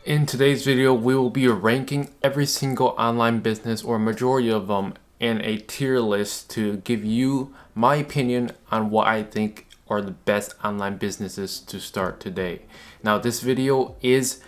In today's video, we will be ranking every single online business or majority of them in a tier list to give you my opinion on what I think are the best online businesses to start today. Now, this video is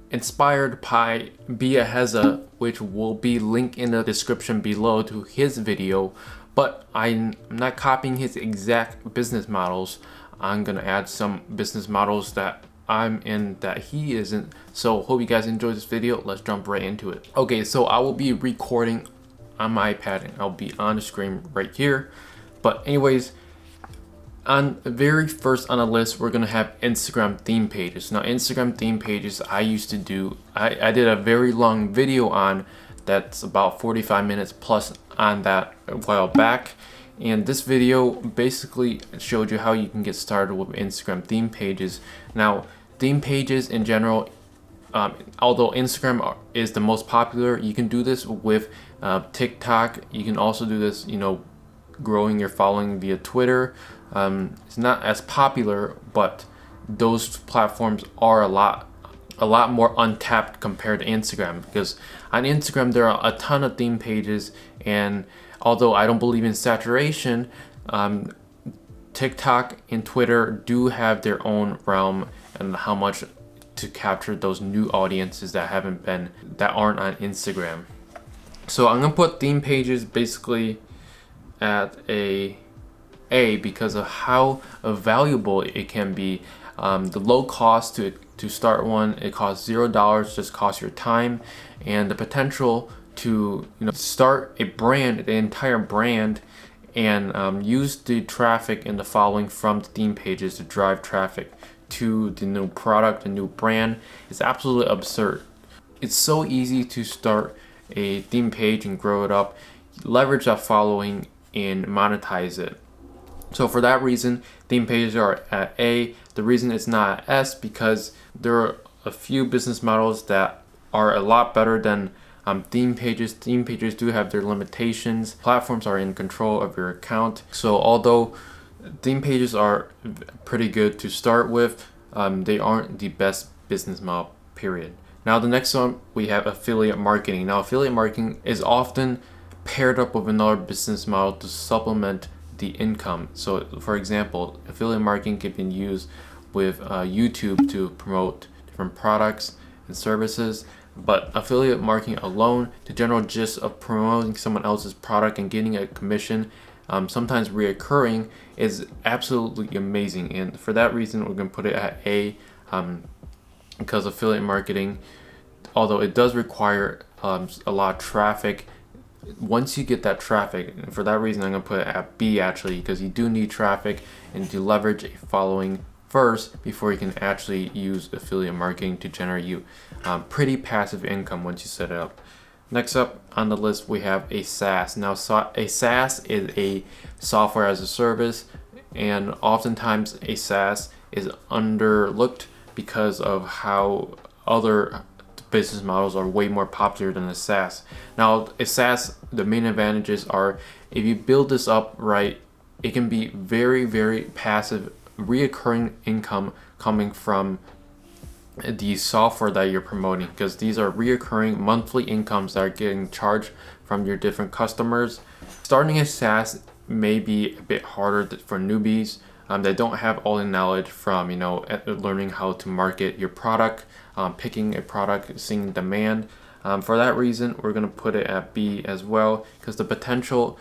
inspired by Bia Heza, which will be linked in the description below to his video, but I'm not copying his exact business models. I'm gonna add some business models that I'm in that he isn't. So hope you guys enjoy this video. Let's jump right into it. Okay, so I will be recording on my iPad and I'll be on the screen right here. But anyways, on the very first on the list, we're gonna have Instagram theme pages. Now, Instagram theme pages I used to do, I did a very long video on that's about 45 minutes plus on that a while back. And this video basically showed you how you can get started with Instagram theme pages. Now, theme pages in general, although Instagram is the most popular, you can do this with TikTok. You can also do this, growing your following via Twitter. It's not as popular, but those platforms are a lot more untapped compared to Instagram, because on Instagram there are a ton of theme pages, and although I don't believe in saturation, TikTok and Twitter do have their own realm and how much to capture those new audiences that aren't on Instagram. So I'm gonna put theme pages basically at a because of how valuable it can be. The low cost to start one, it costs $0, just costs your time, and the potential to start a brand, the entire brand, and use the traffic and the following from the theme pages to drive traffic to the new product, the new brand, is absolutely absurd. It's so easy to start a theme page and grow it up, leverage that following, and monetize it. So for that reason, theme pages are at A. The reason it's not at S, because there are a few business models that are a lot better than theme pages. Theme pages do have their limitations. Platforms are in control of your account. So although theme pages are pretty good to start with, they aren't the best business model, period. Now, the next one, we have affiliate marketing. Now, affiliate marketing is often paired up with another business model to supplement the income. So for example, affiliate marketing can be used with YouTube to promote different products and services. But affiliate marketing alone, the general gist of promoting someone else's product and getting a commission, sometimes reoccurring, is absolutely amazing. And for that reason, we're going to put it at A, because affiliate marketing, although it does require a lot of traffic, once you get that traffic, and for that reason I'm going to put it at B actually, because you do need traffic and to leverage a following first before you can actually use affiliate marketing to generate you pretty passive income once you set it up. Next up on the list, we have a SaaS. Now, a SaaS is a software as a service, and oftentimes a SaaS is underlooked because of how other business models are way more popular than a SaaS. Now, a SaaS, the main advantages are, if you build this up right, it can be very, very passive, reoccurring income coming from the software that you're promoting, because these are reoccurring monthly incomes that are getting charged from your different customers. Starting a SaaS may be a bit harder for newbies that don't have all the knowledge from learning how to market your product, picking a product, seeing demand. For that reason, we're going to put it at B as well, because the potential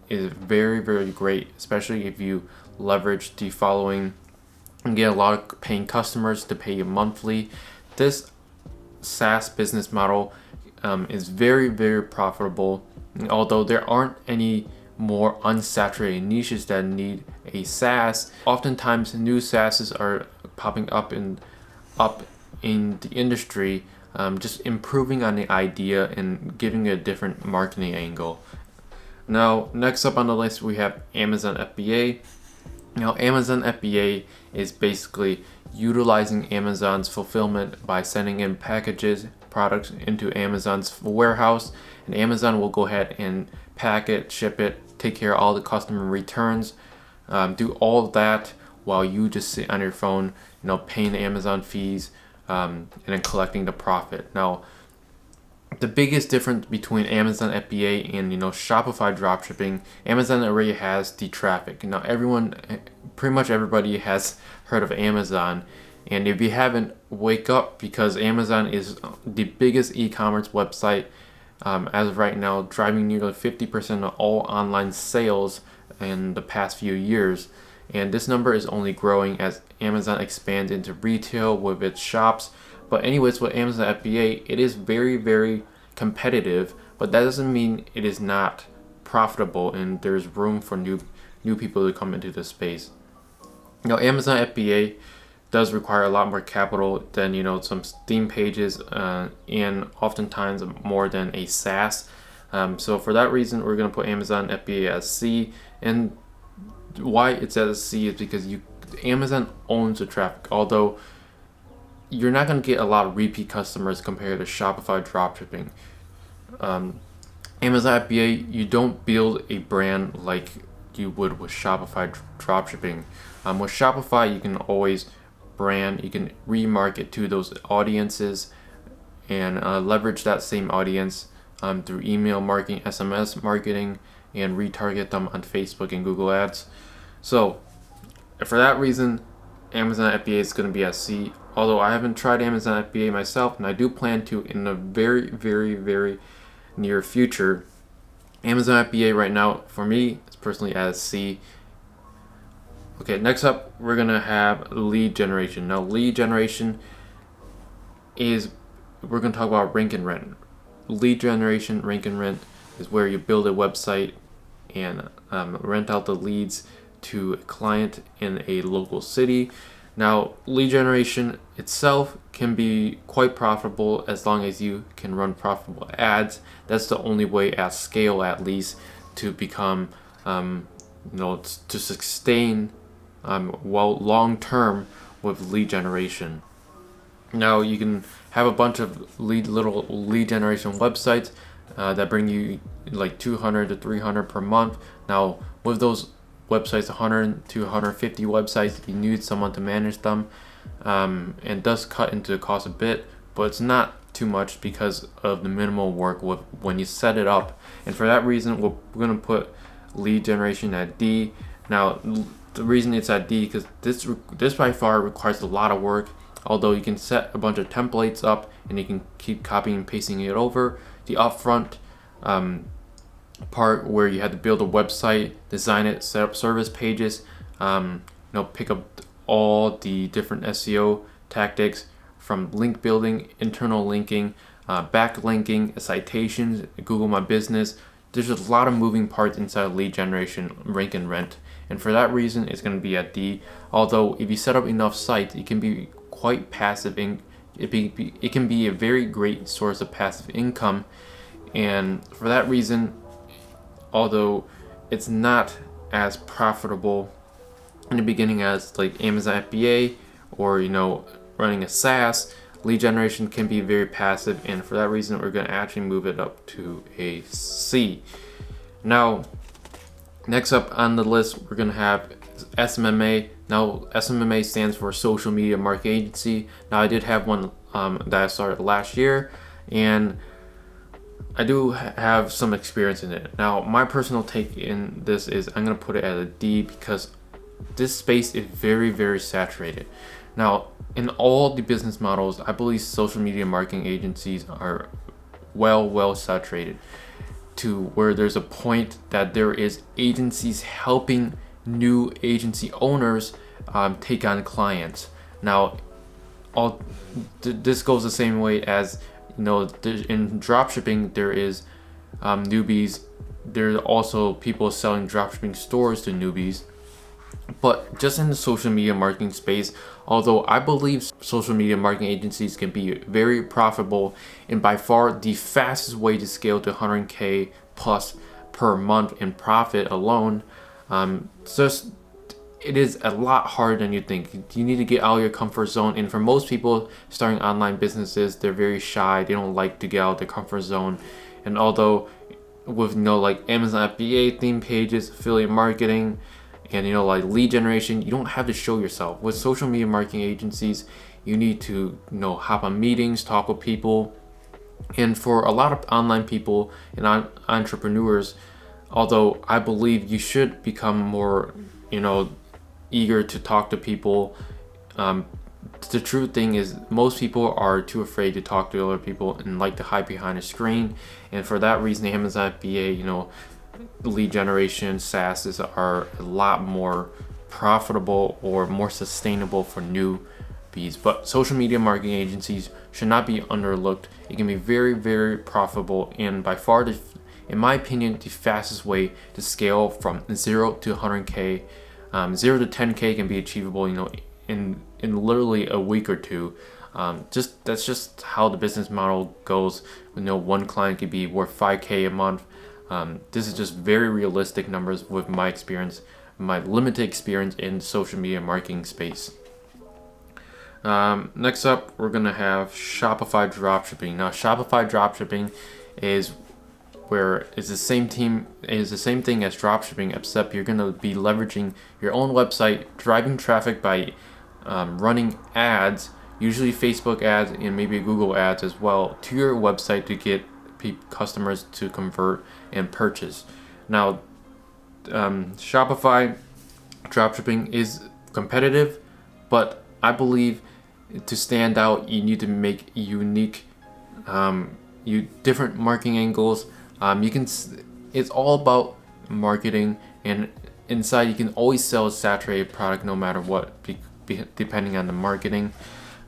is very, very great, especially if you leverage the following and get a lot of paying customers to pay you monthly. This SaaS business model is very, very profitable. Although there aren't any more unsaturated niches that need a SaaS, oftentimes new SaaSes are popping up in the industry, just improving on the idea and giving it a different marketing angle. Now, next up on the list, we have Amazon FBA. Now, Amazon FBA is basically utilizing Amazon's fulfillment by sending in packages, products into Amazon's warehouse, and Amazon will go ahead and pack it, ship it, take care of all the customer returns, do all of that while you just sit on your phone, paying the Amazon fees, and then collecting the profit. Now, the biggest difference between Amazon FBA and Shopify dropshipping, Amazon already has the traffic. Now pretty much everybody has heard of Amazon, and if you haven't, wake up, because Amazon is the biggest e-commerce website as of right now, driving nearly 50% of all online sales in the past few years. And this number is only growing as Amazon expands into retail with its shops. But anyways, with Amazon FBA, it is very, very competitive, but that doesn't mean it is not profitable, and there's room for new people to come into the space. Amazon FBA does require a lot more capital than some theme pages, and oftentimes more than a SaaS. So for that reason, we're going to put Amazon FBA as C. And why it's as C is because Amazon owns the traffic. Although you're not going to get a lot of repeat customers compared to Shopify dropshipping. Amazon FBA, you don't build a brand like you would with Shopify dropshipping. With Shopify, you can always brand, you can remarket to those audiences and leverage that same audience through email marketing, SMS marketing, and retarget them on Facebook and Google Ads. So for that reason, Amazon FBA is going to be at C. Although I haven't tried Amazon FBA myself, and I do plan to in the very, very, very near future. Amazon FBA right now, for me, is personally at C. Okay, next up, we're going to have lead generation. Now, lead generation we're going to talk about rank and rent. Lead generation, rank and rent, is where you build a website and rent out the leads to a client in a local city. Now, lead generation itself can be quite profitable as long as you can run profitable ads. That's the only way at scale, at least, to become, to sustain long term with lead generation. Now, you can have a bunch of little lead generation websites that bring you like 200 to 300 per month. Now, with those websites, 100 to 150 websites, you need someone to manage them, and does cut into the cost a bit, but it's not too much because of the minimal work when you set it up. And for that reason, we're going to put lead generation at D. Now, the reason it's at D because this by far requires a lot of work. Although you can set a bunch of templates up and you can keep copying and pasting it over. The upfront part where you have to build a website, design it, set up service pages, pick up all the different SEO tactics from link building, internal linking, backlinking, citations, Google My Business. There's a lot of moving parts inside lead generation, rank and rent. And for that reason, it's going to be at D. Although if you set up enough sites, it can be quite passive. It can be a very great source of passive income. And for that reason, although it's not as profitable in the beginning as like Amazon FBA or running a SaaS, lead generation can be very passive, and for that reason we're going to actually move it up to a C. Now, next up on the list, we're going to have SMMA. Now, SMMA stands for Social Media Marketing Agency. Now, I did have one that I started last year, and I do have some experience in it. Now, my personal take in this is I'm going to put it at a D because this space is very, very saturated. Now, in all the business models, I believe social media marketing agencies are well saturated to where there's a point that there is agencies helping new agency owners take on clients. Now, this goes the same way as in dropshipping. There is newbies. There are also people selling dropshipping stores to newbies. But just in the social media marketing space, although I believe social media marketing agencies can be very profitable and by far the fastest way to scale to 100K plus per month in profit alone, it is a lot harder than you think. You need to get out of your comfort zone, and for most people starting online businesses, they're very shy. They don't like to get out of their comfort zone. And although with like Amazon FBA, theme pages, affiliate marketing, and like lead generation, you don't have to show yourself. With social media marketing agencies, You need to, hop on meetings, talk with people. And for a lot of online people and entrepreneurs, although I believe you should become more, eager to talk to people, the true thing is most people are too afraid to talk to other people and like to hide behind a screen. And for that reason, Amazon FBA, lead generation, SaaS are a lot more profitable or more sustainable for newbies. But social media marketing agencies should not be underlooked. It can be very, very profitable, and by far, in my opinion, the fastest way to scale from 0 to 100K. 0 to 10K can be achievable, in literally a week or two. That's just how the business model goes. One client could be worth 5K a month. This is just very realistic numbers with my experience, my limited experience in the social media marketing space. Next up, we're gonna have Shopify dropshipping. Now, Shopify dropshipping is the same thing as dropshipping, except you're gonna be leveraging your own website, driving traffic by running ads, usually Facebook ads and maybe Google ads as well, to your website to get customers to convert and purchase. Now, Shopify dropshipping is competitive, but I believe to stand out, you need to make unique, different marketing angles. It's all about marketing, and inside you can always sell a saturated product no matter what, depending on the marketing.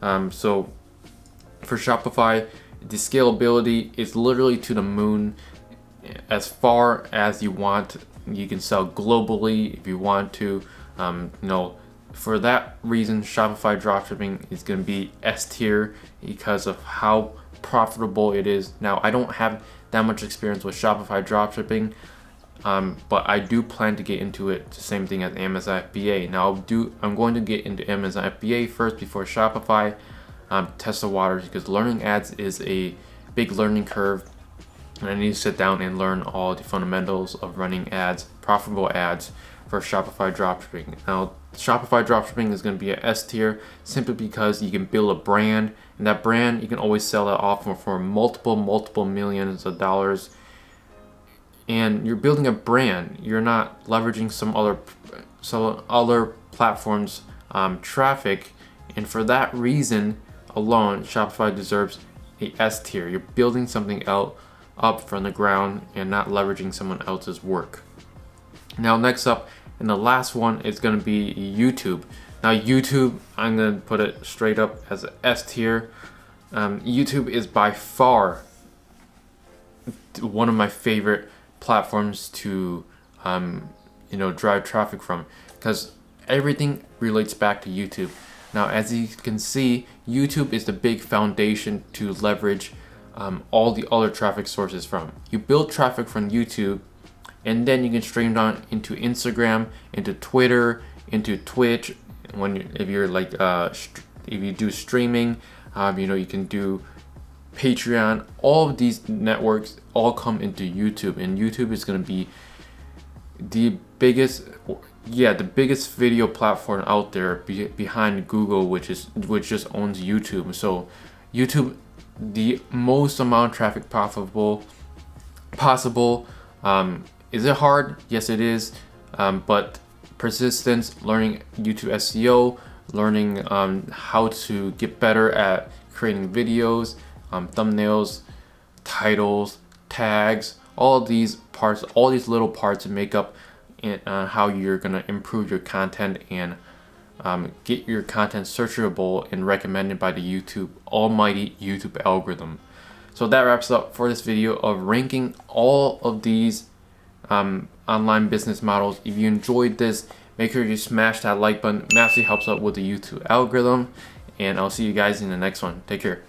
So for Shopify, the scalability is literally to the moon. As far as you want, you can sell globally if you want to. For that reason, Shopify dropshipping is going to be S tier because of how profitable it is. Now, I don't have that much experience with Shopify dropshipping, but I do plan to get into it. The same thing as Amazon FBA. Now, I'm going to get into Amazon FBA first before Shopify. Test the waters, because learning ads is a big learning curve, and I need to sit down and learn all the fundamentals of running ads, profitable ads for Shopify dropshipping. Now, Shopify dropshipping is going to be an S tier simply because you can build a brand, and that brand you can always sell it off for multiple millions of dollars. And you're building a brand. You're not leveraging some other platforms' traffic, and for that reason alone, Shopify deserves a S tier. You're building something up from the ground and not leveraging someone else's work. Now, next up, and the last one is going to be YouTube. Now, YouTube, I'm going to put it straight up as an S tier. YouTube is by far one of my favorite platforms to drive traffic from, because everything relates back to YouTube. Now, as you can see, YouTube is the big foundation to leverage all the other traffic sources from. You build traffic from YouTube, and then you can stream down into Instagram, into Twitter, into Twitch. If you do streaming, you can do Patreon. All of these networks all come into YouTube, and YouTube is going to be the biggest video platform out there behind Google, which just owns YouTube. So YouTube, the most amount of traffic possible. Is it hard? Yes, it is. But persistence, learning YouTube SEO, learning how to get better at creating videos, thumbnails, titles, tags, all these little parts make up how you're gonna improve your content and get your content searchable and recommended by the almighty YouTube algorithm. So that wraps up for this video of ranking all of these online business models. If you enjoyed this, make sure you smash that like button. It massively helps out with the YouTube algorithm, and I'll see you guys in the next one. Take care.